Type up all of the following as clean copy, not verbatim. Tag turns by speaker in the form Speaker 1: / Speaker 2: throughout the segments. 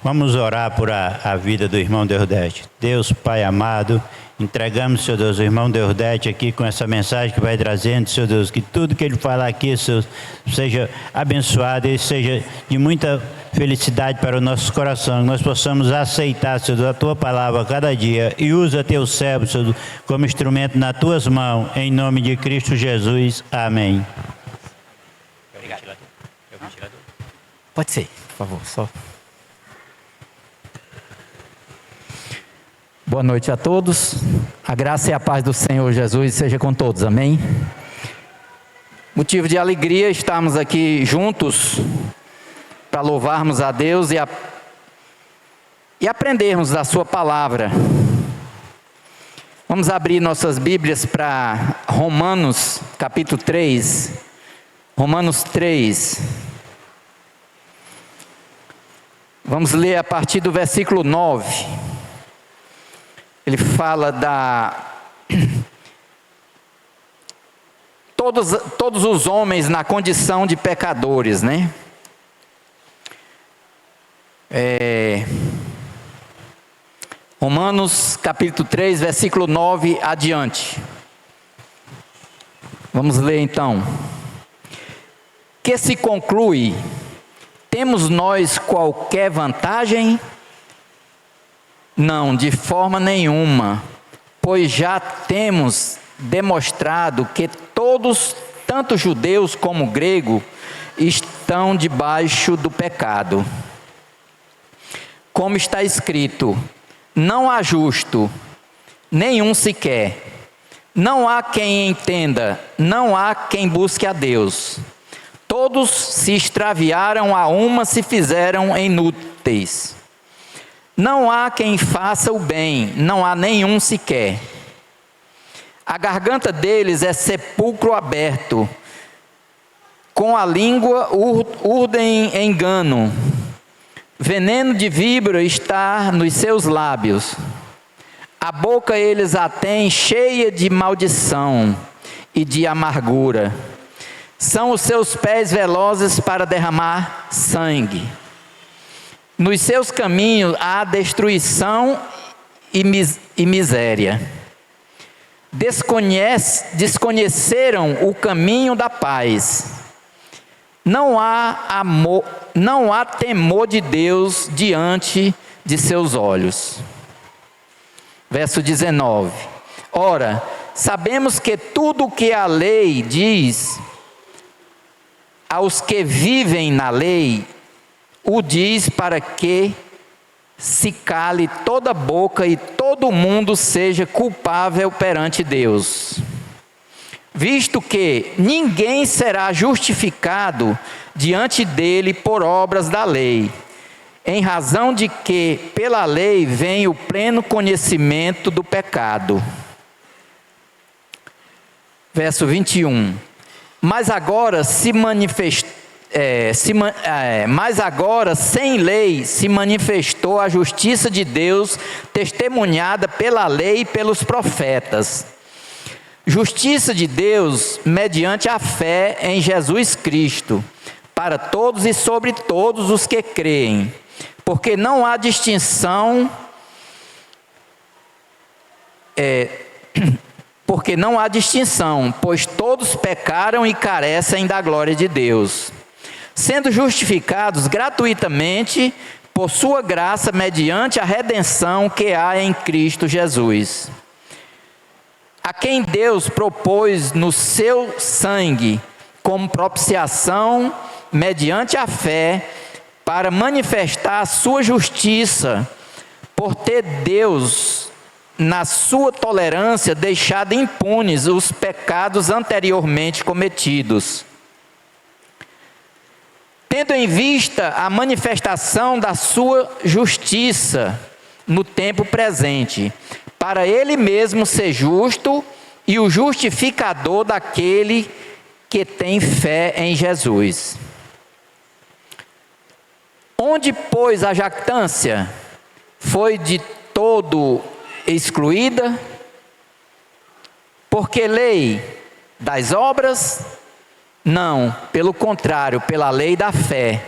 Speaker 1: Vamos orar por a vida do irmão Deodete. Deus, Pai amado, entregamos, Senhor Deus, o irmão Deodete aqui com essa mensagem que vai trazendo, Senhor Deus, que tudo que ele falar aqui, Senhor, seja abençoado e seja de muita felicidade para o nosso coração, que nós possamos aceitar, Senhor Deus, a Tua palavra a cada dia e usa Teu servo, Senhor Deus, como instrumento nas Tuas mãos, em nome de Cristo Jesus. Amém. Obrigado.
Speaker 2: Pode ser, por favor, só. Boa noite a todos. A graça e a paz do Senhor Jesus seja com todos. Amém. Motivo de alegria estarmos aqui juntos para louvarmos a Deus e aprendermos da sua palavra. Vamos abrir nossas Bíblias para Romanos, capítulo 3. Romanos 3. Vamos ler a partir do versículo 9. Ele fala todos os homens na condição de pecadores, né? Romanos capítulo 3, versículo 9 adiante. Vamos ler então. Que se conclui: temos nós qualquer vantagem? Não, de forma nenhuma, pois já temos demonstrado que todos, tanto judeus como gregos, estão debaixo do pecado. Como está escrito: não há justo, nenhum sequer. Não há quem entenda, não há quem busque a Deus. Todos se extraviaram, a uma se fizeram inúteis. Não há quem faça o bem, não há nenhum sequer. A garganta deles é sepulcro aberto, com a língua urdem engano. Veneno de víbora está nos seus lábios. A boca eles a têm cheia de maldição e de amargura. São os seus pés velozes para derramar sangue. Nos seus caminhos há destruição e miséria. Desconheceram o caminho da paz. Não há temor de Deus diante de seus olhos. Verso 19. Ora, sabemos que tudo o que a lei diz aos que vivem na lei, o diz para que se cale toda boca e todo mundo seja culpável perante Deus. Visto que ninguém será justificado diante dele por obras da lei, em razão de que pela lei vem o pleno conhecimento do pecado. Verso 21. Mas agora sem lei se manifestou a justiça de Deus, testemunhada pela lei e pelos profetas. Justiça de Deus mediante a fé em Jesus Cristo, para todos e sobre todos os que creem, porque não há distinção, pois todos pecaram e carecem da glória de Deus, sendo justificados gratuitamente por sua graça mediante a redenção que há em Cristo Jesus, a quem Deus propôs no seu sangue como propiciação mediante a fé, para manifestar a sua justiça, por ter Deus na sua tolerância deixado impunes os pecados anteriormente cometidos, tendo em vista a manifestação da sua justiça no tempo presente, para ele mesmo ser justo e o justificador daquele que tem fé em Jesus. Onde, pois, a jactância foi de todo excluída, porque lei das obras? Não, pelo contrário, pela lei da fé.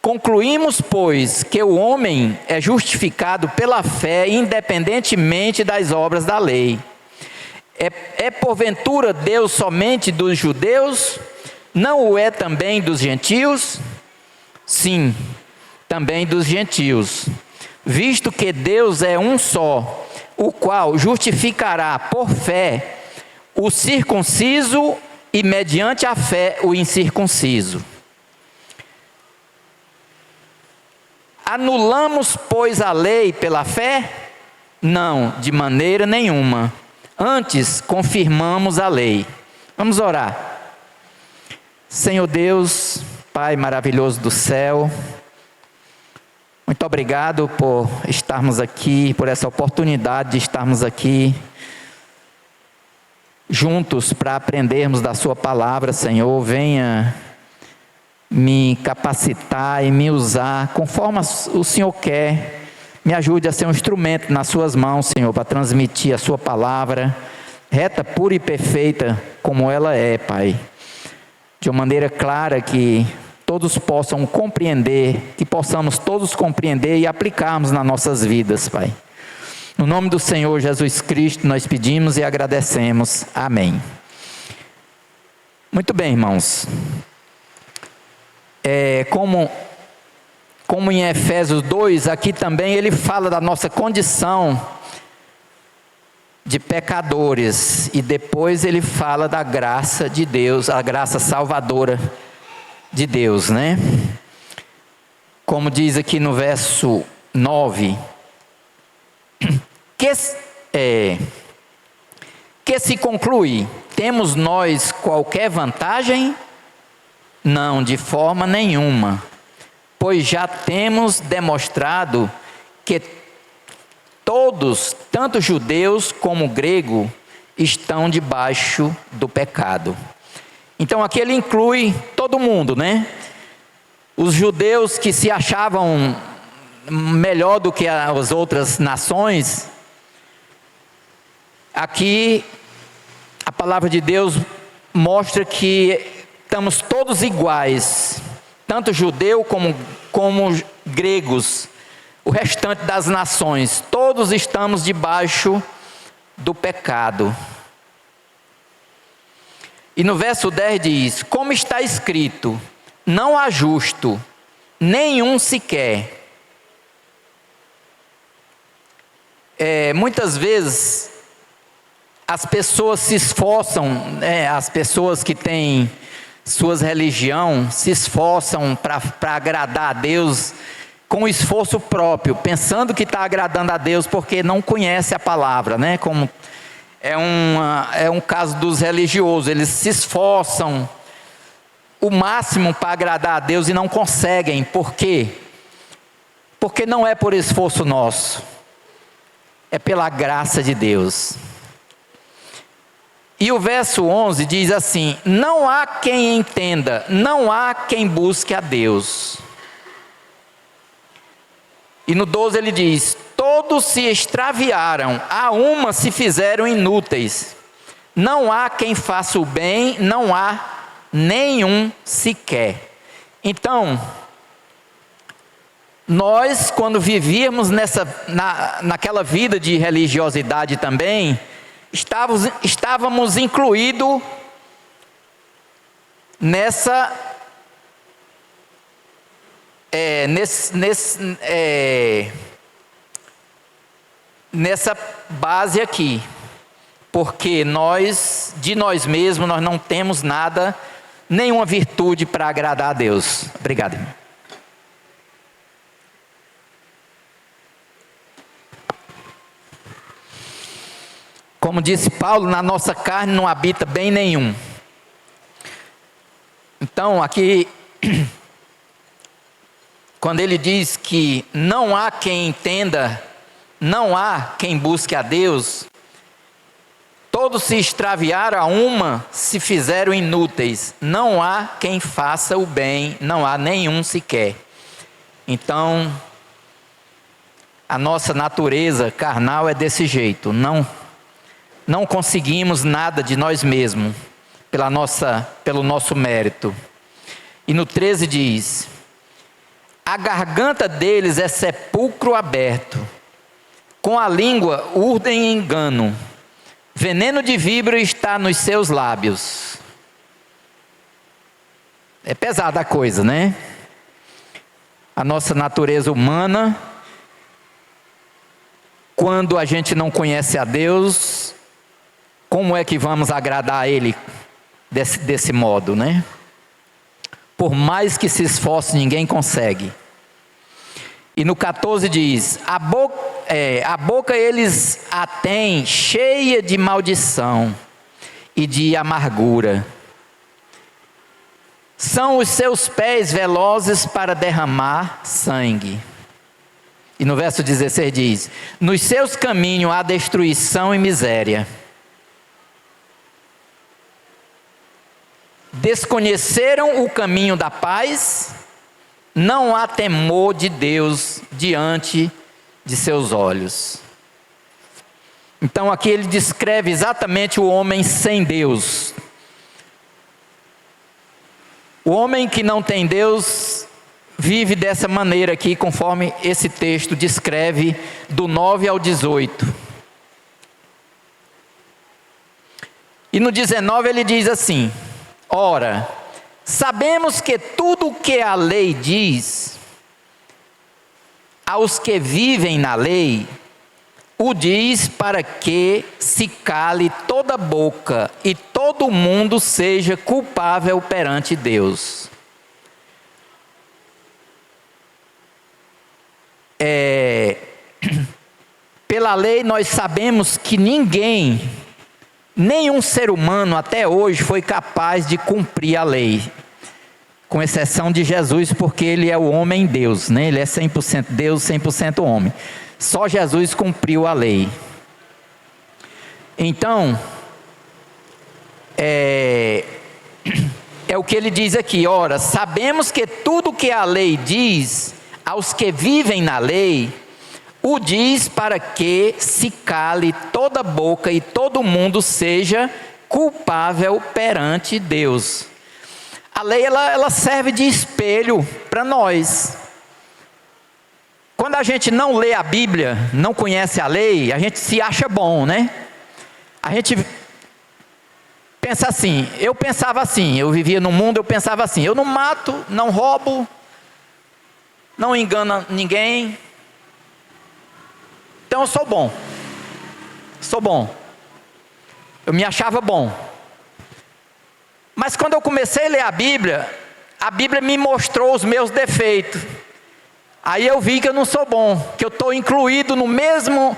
Speaker 2: Concluímos, pois, que o homem é justificado pela fé, independentemente das obras da lei. É porventura Deus somente dos judeus? Não o é também dos gentios? Sim, também dos gentios. Visto que Deus é um só, o qual justificará por fé o circunciso e mediante a fé o incircunciso. Anulamos, pois, a lei pela fé? Não, de maneira nenhuma. Antes, confirmamos a lei. Vamos orar. Senhor Deus, Pai maravilhoso do céu, muito obrigado por estarmos aqui, por essa oportunidade de estarmos aqui juntos para aprendermos da sua palavra, Senhor. Venha me capacitar e me usar conforme o Senhor quer. Me ajude a ser um instrumento nas suas mãos, Senhor, para transmitir a sua palavra, reta, pura e perfeita, como ela é, Pai. De uma maneira clara que todos possam compreender, que possamos todos compreender e aplicarmos nas nossas vidas, Pai. No nome do Senhor Jesus Cristo, nós pedimos e agradecemos. Amém. Muito bem, irmãos. Como em Efésios 2, aqui também ele fala da nossa condição de pecadores, e depois ele fala da graça de Deus, a graça salvadora de Deus, né? Como diz aqui no verso 9, que se conclui: temos nós qualquer vantagem? Não, de forma nenhuma, pois já temos demonstrado que todos, tanto judeus como grego, estão debaixo do pecado. Então aqui ele inclui todo mundo, né? Os judeus que se achavam melhor do que as outras nações. Aqui a palavra de Deus mostra que estamos todos iguais, tanto judeu como gregos, o restante das nações, todos estamos debaixo do pecado. E no verso 10 diz: como está escrito, não há justo, nenhum sequer. Muitas vezes as pessoas se esforçam, as pessoas que têm suas religiões se esforçam para agradar a Deus com esforço próprio, pensando que está agradando a Deus porque não conhece a palavra, né? Como é um caso dos religiosos, eles se esforçam o máximo para agradar a Deus e não conseguem. Por quê? Porque não é por esforço nosso, é pela graça de Deus. E o verso 11 diz assim: não há quem entenda, não há quem busque a Deus. E no 12 ele diz: todos se extraviaram, a uma se fizeram inúteis. Não há quem faça o bem, não há nenhum sequer. Então, nós, quando vivíamos naquela vida de religiosidade também, estávamos incluídos nessa base aqui, porque de nós mesmos, nós não temos nada, nenhuma virtude para agradar a Deus. Obrigado, irmão. Como disse Paulo, na nossa carne não habita bem nenhum. Então aqui, quando ele diz que não há quem entenda, não há quem busque a Deus, todos se extraviaram, a uma se fizeram inúteis, não há quem faça o bem, não há nenhum sequer. Então, a nossa natureza carnal é desse jeito, não conseguimos nada de nós mesmos, pelo nosso mérito. E no 13 diz: A garganta deles é sepulcro aberto. Com a língua urdem engano. Veneno de víbora está nos seus lábios. É pesada a coisa, né? A nossa natureza humana, quando a gente não conhece a Deus, como é que vamos agradar a Ele desse modo, né? Por mais que se esforce, ninguém consegue. E no 14 diz: a boca eles a têm cheia de maldição e de amargura. São os seus pés velozes para derramar sangue. E no verso 16 diz: nos seus caminhos há destruição e miséria. Desconheceram o caminho da paz, não há temor de Deus diante de seus olhos. Então aqui ele descreve exatamente o homem sem Deus. O homem que não tem Deus vive dessa maneira aqui, conforme esse texto descreve, do 9 ao 18. E no 19 ele diz assim: ora, sabemos que tudo o que a lei diz, aos que vivem na lei, o diz para que se cale toda boca e todo mundo seja culpável perante Deus. Pela lei nós sabemos que ninguém, nenhum ser humano até hoje foi capaz de cumprir a lei, com exceção de Jesus, porque ele é o homem Deus, né? Ele é 100% Deus, 100% homem. Só Jesus cumpriu a lei. Então, é o que ele diz aqui: ora, sabemos que tudo que a lei diz, aos que vivem na lei, o diz para que se cale toda boca e todo mundo seja culpável perante Deus. A lei ela serve de espelho para nós. Quando a gente não lê a Bíblia, não conhece a lei, a gente se acha bom, né? A gente pensa assim, eu pensava assim, eu vivia no mundo, eu pensava assim: eu não mato, não roubo, não engano ninguém, então eu sou bom. Eu me achava bom. Mas quando eu comecei a ler a Bíblia me mostrou os meus defeitos. Aí eu vi que eu não sou bom, que eu estou incluído no mesmo,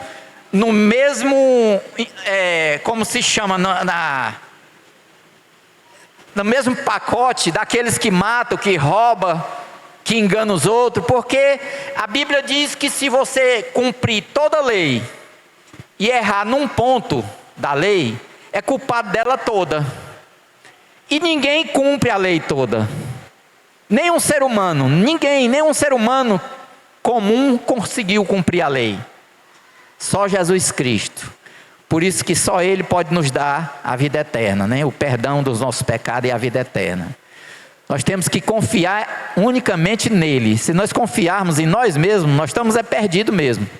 Speaker 2: como se chama, no mesmo pacote daqueles que matam, que roubam, que enganam os outros, porque a Bíblia diz que se você cumprir toda a lei e errar num ponto da lei, é culpado dela toda. E ninguém cumpre a lei toda. Nenhum ser humano, nenhum ser humano comum conseguiu cumprir a lei. Só Jesus Cristo. Por isso que só Ele pode nos dar a vida eterna, né? O perdão dos nossos pecados e a vida eterna. Nós temos que confiar unicamente nele. Se nós confiarmos em nós mesmos, nós estamos perdidos mesmo.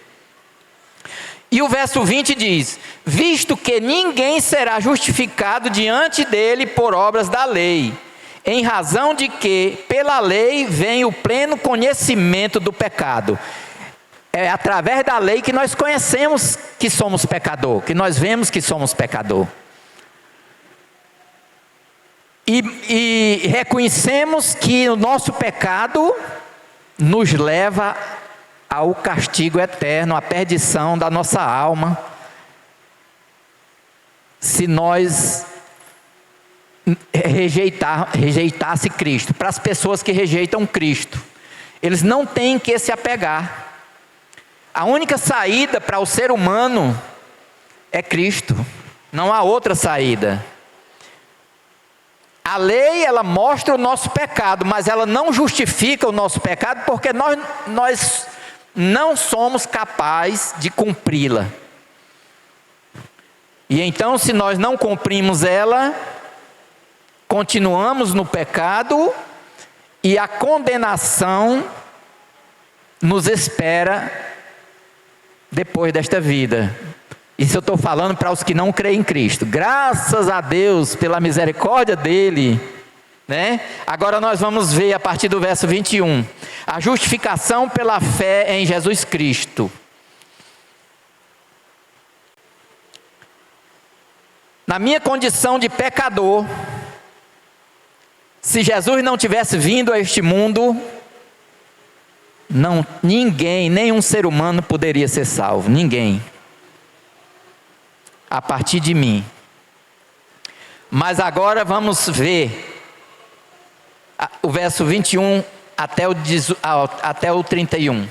Speaker 2: E o verso 20 diz: visto que ninguém será justificado diante dele por obras da lei, em razão de que pela lei vem o pleno conhecimento do pecado. É através da lei que nós conhecemos que somos pecador, que nós vemos que somos pecador. E reconhecemos que o nosso pecado nos leva ao castigo eterno, à perdição da nossa alma, se nós rejeitasse Cristo. Para as pessoas que rejeitam Cristo, eles não têm que se apegar. A única saída para o ser humano é Cristo, não há outra saída. A lei, ela mostra o nosso pecado, mas ela não justifica o nosso pecado, porque nós não somos capazes de cumpri-la. E então, se nós não cumprimos ela, continuamos no pecado, e a condenação nos espera depois desta vida. Isso eu estou falando para os que não creem em Cristo. Graças a Deus pela misericórdia dele, né? Agora nós vamos ver a partir do verso 21, a justificação pela fé em Jesus Cristo. Na minha condição de pecador, se Jesus não tivesse vindo a este mundo, ninguém, nenhum ser humano poderia ser salvo, ninguém, a partir de mim. Mas agora vamos ver o verso 21 até o 31.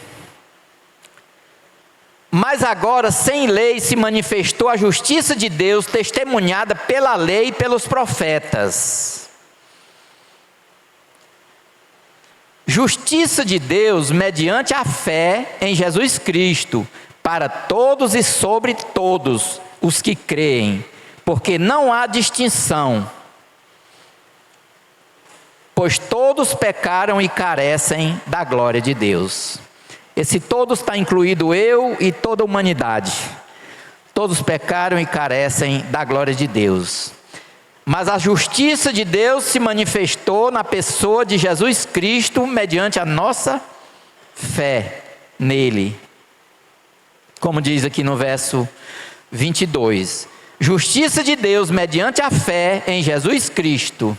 Speaker 2: Mas agora, sem lei, se manifestou a justiça de Deus, testemunhada pela lei e pelos profetas. Justiça de Deus mediante a fé em Jesus Cristo, para todos e sobre todos os que creem, porque não há distinção, pois todos pecaram e carecem da glória de Deus. Esse todos está incluído eu e toda a humanidade. Todos pecaram e carecem da glória de Deus. Mas a justiça de Deus se manifestou na pessoa de Jesus Cristo, mediante a nossa fé nele. Como diz aqui no verso 22. Justiça de Deus mediante a fé em Jesus Cristo.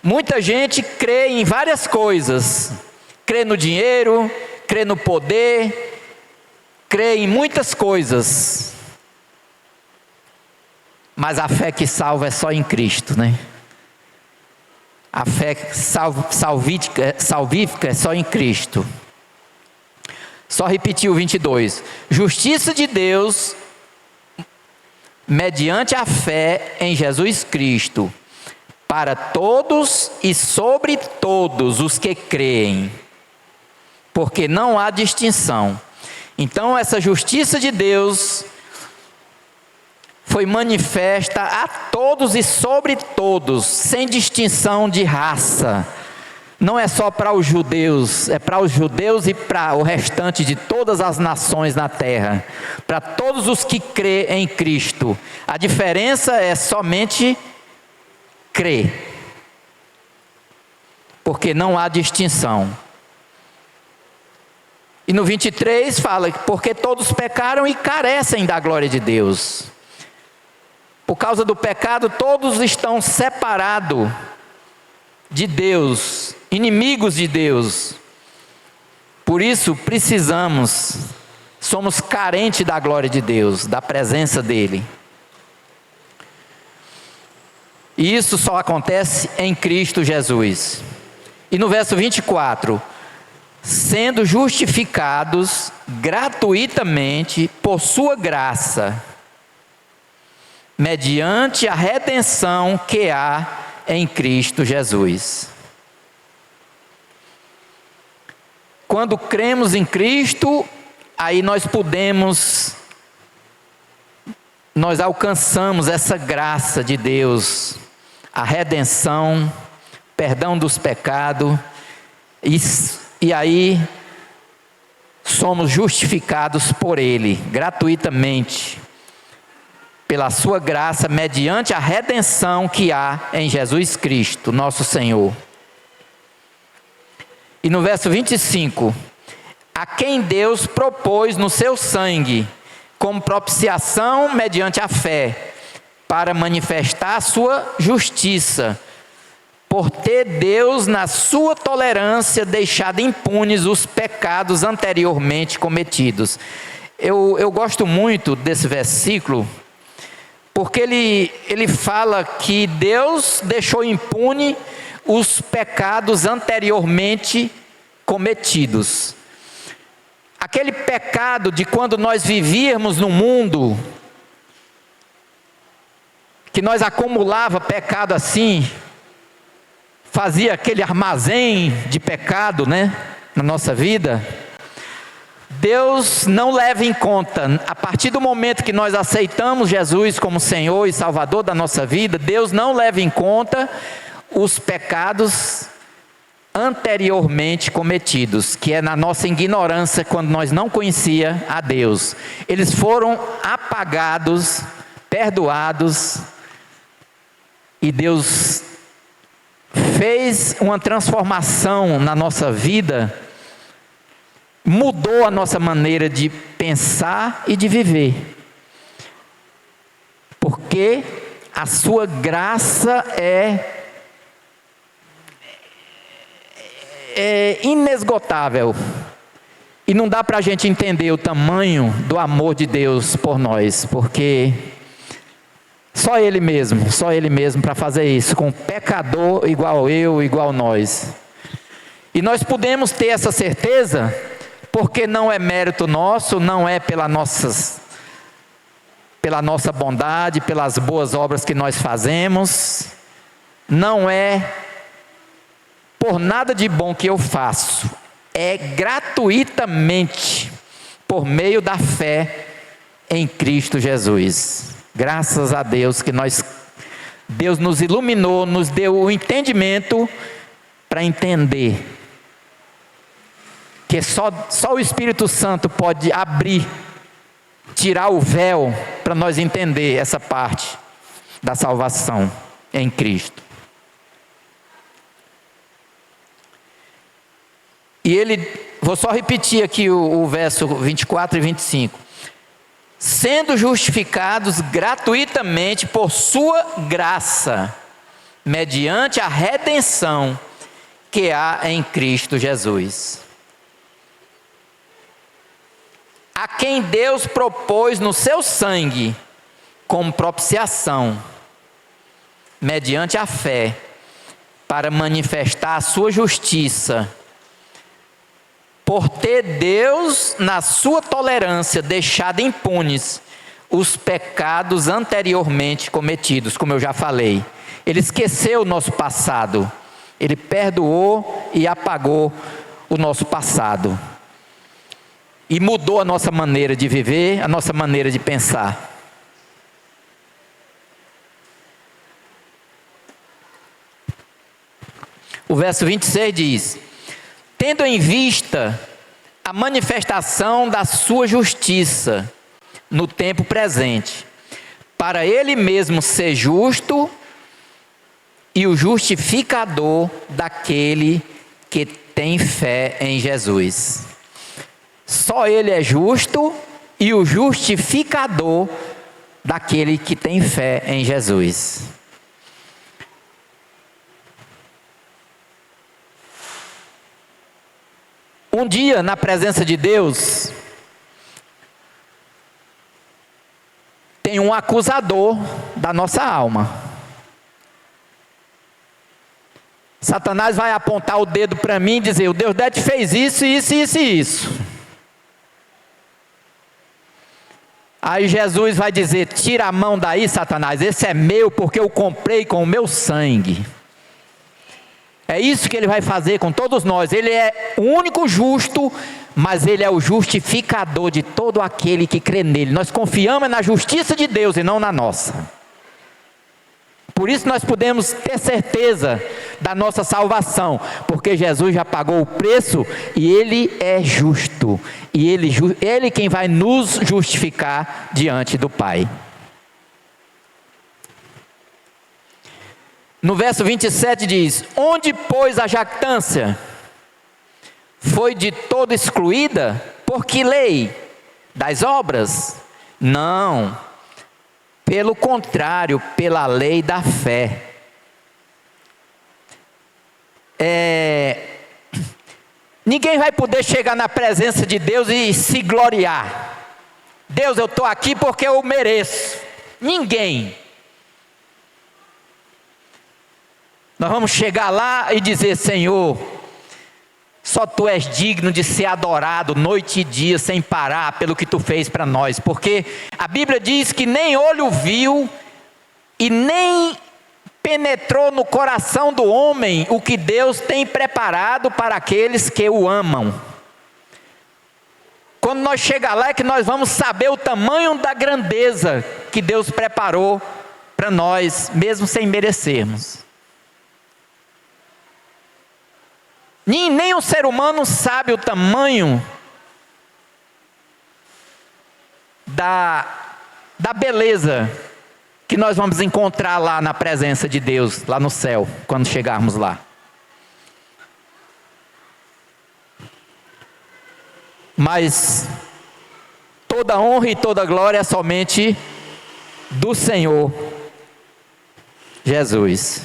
Speaker 2: Muita gente crê em várias coisas. Crê no dinheiro, crê no poder, crê em muitas coisas. Mas a fé que salva é só em Cristo, né? A fé salvífica é só em Cristo. Só repetir o 22. Justiça de Deus mediante a fé em Jesus Cristo, para todos e sobre todos os que creem, porque não há distinção. Então essa justiça de Deus foi manifesta a todos e sobre todos, sem distinção de raça. Não é só para os judeus, é para os judeus e para o restante de todas as nações na terra, para todos os que crêem em Cristo. A diferença é somente crer, porque não há distinção. E no 23 fala, porque todos pecaram e carecem da glória de Deus. Por causa do pecado, todos estão separados de Deus, inimigos de Deus. Por isso somos carentes da glória de Deus, da presença dEle. E isso só acontece em Cristo Jesus. E no verso 24, sendo justificados gratuitamente por sua graça, mediante a redenção que há em Cristo Jesus. Quando cremos em Cristo, aí nós alcançamos essa graça de Deus, a redenção, perdão dos pecados, e aí somos justificados por Ele, gratuitamente, pela sua graça, mediante a redenção que há em Jesus Cristo, nosso Senhor. E no verso 25, a quem Deus propôs no seu sangue, como propiciação mediante a fé, para manifestar a sua justiça, por ter Deus, na sua tolerância, deixado impunes os pecados anteriormente cometidos. Eu gosto muito desse versículo, porque ele fala que Deus deixou impune os pecados anteriormente cometidos. Aquele pecado de quando nós vivíamos no mundo, que nós acumulava pecado assim, fazia aquele armazém de pecado, né, na nossa vida. Deus não leva em conta, a partir do momento que nós aceitamos Jesus como Senhor e Salvador da nossa vida, Deus não leva em conta os pecados anteriormente cometidos, que é na nossa ignorância, quando nós não conhecia a Deus. Eles foram apagados, perdoados, e Deus fez uma transformação na nossa vida, mudou a nossa maneira de pensar e de viver, porque a sua graça é inesgotável, e não dá para a gente entender o tamanho do amor de Deus por nós, porque só Ele mesmo para fazer isso, com um pecador igual eu, igual nós. E nós podemos ter essa certeza, porque não é mérito nosso, não é pela nossa bondade, pelas boas obras que nós fazemos, não é por nada de bom que eu faço, é gratuitamente, por meio da fé em Cristo Jesus. Graças a Deus que Deus nos iluminou, nos deu o entendimento para entender que só o Espírito Santo pode abrir, tirar o véu para nós entender essa parte da salvação em Cristo. E vou só repetir aqui o verso 24 e 25. Sendo justificados gratuitamente por sua graça, mediante a redenção que há em Cristo Jesus, a quem Deus propôs no seu sangue como propiciação, mediante a fé, para manifestar a sua justiça, por ter Deus, na sua tolerância, deixado impunes os pecados anteriormente cometidos, como eu já falei. Ele esqueceu o nosso passado, Ele perdoou e apagou o nosso passado, e mudou a nossa maneira de viver, a nossa maneira de pensar. O verso 26 diz: tendo em vista a manifestação da sua justiça no tempo presente, para Ele mesmo ser justo e o justificador daquele que tem fé em Jesus. Só Ele é justo e o justificador daquele que tem fé em Jesus. Um dia, na presença de Deus, tem um acusador da nossa alma. Satanás vai apontar o dedo para mim e dizer: o Deus te fez isso, isso, isso e isso. Aí Jesus vai dizer: tira a mão daí, Satanás, esse é meu, porque eu comprei com o meu sangue. É isso que Ele vai fazer com todos nós. Ele é o único justo, mas Ele é o justificador de todo aquele que crê nele. Nós confiamos na justiça de Deus e não na nossa. Por isso nós podemos ter certeza da nossa salvação, porque Jesus já pagou o preço e Ele é justo. E Ele quem vai nos justificar diante do Pai. No verso 27 diz: onde, pois, a jactância? Foi de todo excluída? Por que lei? Das obras? Não. Pelo contrário, pela lei da fé. Ninguém vai poder chegar na presença de Deus e se gloriar. Deus, eu estou aqui porque eu mereço. Ninguém. Nós vamos chegar lá e dizer: Senhor, só Tu és digno de ser adorado noite e dia sem parar pelo que Tu fez para nós, porque a Bíblia diz que nem olho viu e nem penetrou no coração do homem o que Deus tem preparado para aqueles que o amam. Quando nós chegar lá é que nós vamos saber o tamanho da grandeza que Deus preparou para nós, mesmo sem merecermos. Nem o ser humano sabe o tamanho da beleza que nós vamos encontrar lá na presença de Deus, lá no céu, quando chegarmos lá. Mas toda honra e toda glória é somente do Senhor Jesus.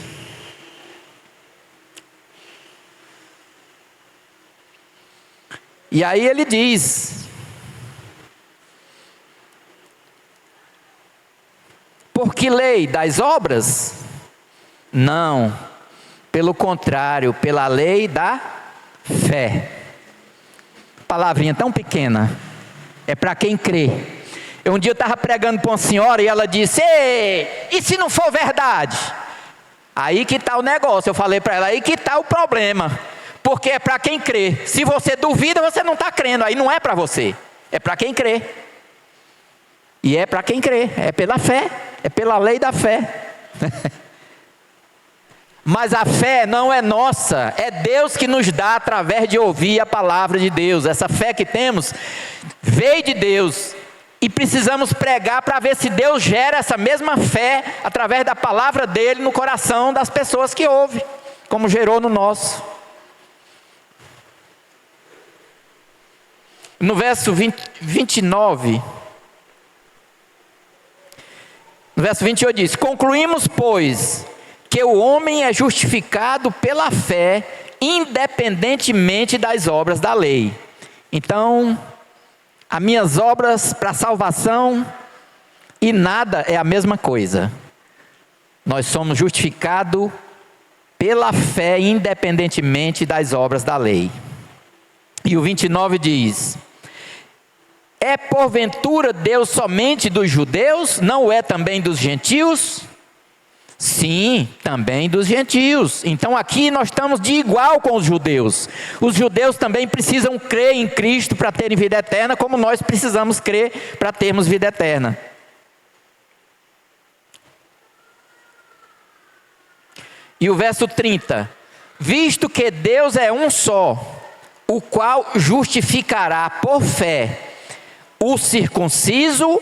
Speaker 2: E aí ele diz: por que lei das obras? Não, pelo contrário, pela lei da fé. Palavrinha tão pequena, é para quem crê. Um dia eu estava pregando para uma senhora e ela disse: ei, e se não for verdade? Aí que está o negócio. Eu falei para ela: aí que está o problema, porque é para quem crê. Se você duvida, você não está crendo, aí não é para você, é para quem crê. E é para quem crê, é pela fé, é pela lei da fé. Mas a fé não é nossa, é Deus que nos dá através de ouvir a palavra de Deus. Essa fé que temos veio de Deus e precisamos pregar para ver se Deus gera essa mesma fé através da palavra dele no coração das pessoas que ouvem, como gerou no nosso. No verso 29, no verso 28 diz: concluímos, pois, que o homem é justificado pela fé, independentemente das obras da lei. Então, as minhas obras para salvação e nada é a mesma coisa. Nós somos justificados pela fé, independentemente das obras da lei. E o 29 diz: é porventura Deus somente dos judeus? Não é também dos gentios? Sim, também dos gentios. Então aqui nós estamos de igual com os judeus. Os judeus também precisam crer em Cristo para terem vida eterna, como nós precisamos crer para termos vida eterna. E o verso 30: visto que Deus é um só, o qual justificará por fé o circunciso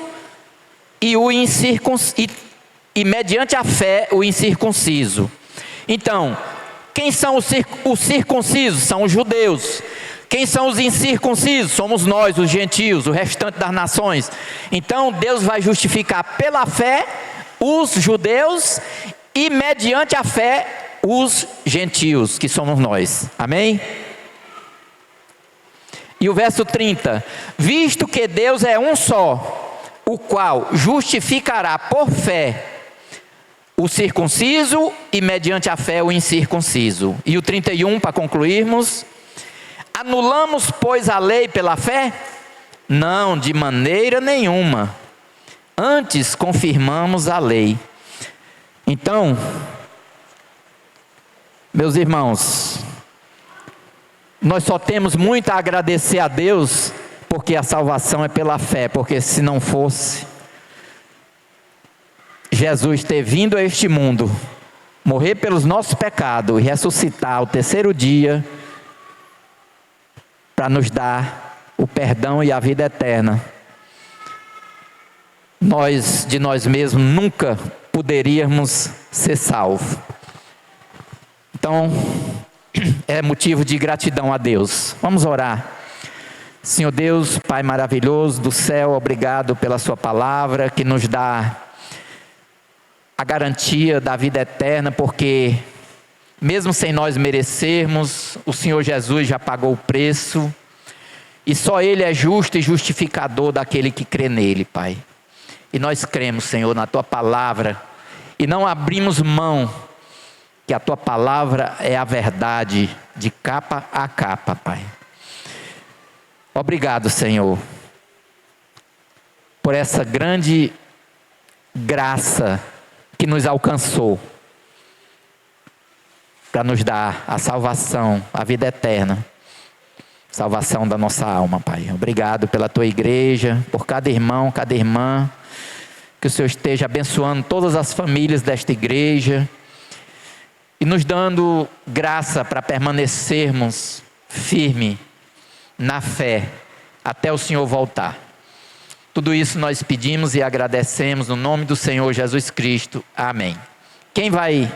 Speaker 2: e o incircunciso, e mediante a fé o incircunciso. Então, quem são os circuncisos? São os judeus. Quem são os incircuncisos? Somos nós, os gentios, o restante das nações. Então Deus vai justificar pela fé os judeus e mediante a fé os gentios, que somos nós. Amém? E o verso 30: visto que Deus é um só, o qual justificará por fé o circunciso e mediante a fé o incircunciso. E o 31, para concluirmos: anulamos, pois, a lei pela fé? Não, de maneira nenhuma. Antes confirmamos a lei. Então, meus irmãos, nós só temos muito a agradecer a Deus, porque a salvação é pela fé, porque se não fosse Jesus ter vindo a este mundo, morrer pelos nossos pecados e ressuscitar ao terceiro dia, para nos dar o perdão e a vida eterna, nós de nós mesmos nunca poderíamos ser salvos. Então, é motivo de gratidão a Deus. Vamos orar. Senhor Deus, Pai maravilhoso do céu, obrigado pela sua palavra que nos dá a garantia da vida eterna, porque mesmo sem nós merecermos, o Senhor Jesus já pagou o preço, e só Ele é justo e justificador daquele que crê nele, Pai. E nós cremos, Senhor, na Tua palavra, e não abrimos mão, que a Tua palavra é a verdade, de capa a capa, Pai. Obrigado, Senhor, por essa grande graça que nos alcançou, para nos dar a salvação, a vida eterna, salvação da nossa alma, Pai. Obrigado pela Tua igreja, por cada irmão, cada irmã, que o Senhor esteja abençoando todas as famílias desta igreja, e nos dando graça para permanecermos firmes na fé até o Senhor voltar. Tudo isso nós pedimos e agradecemos no nome do Senhor Jesus Cristo. Amém. Quem vai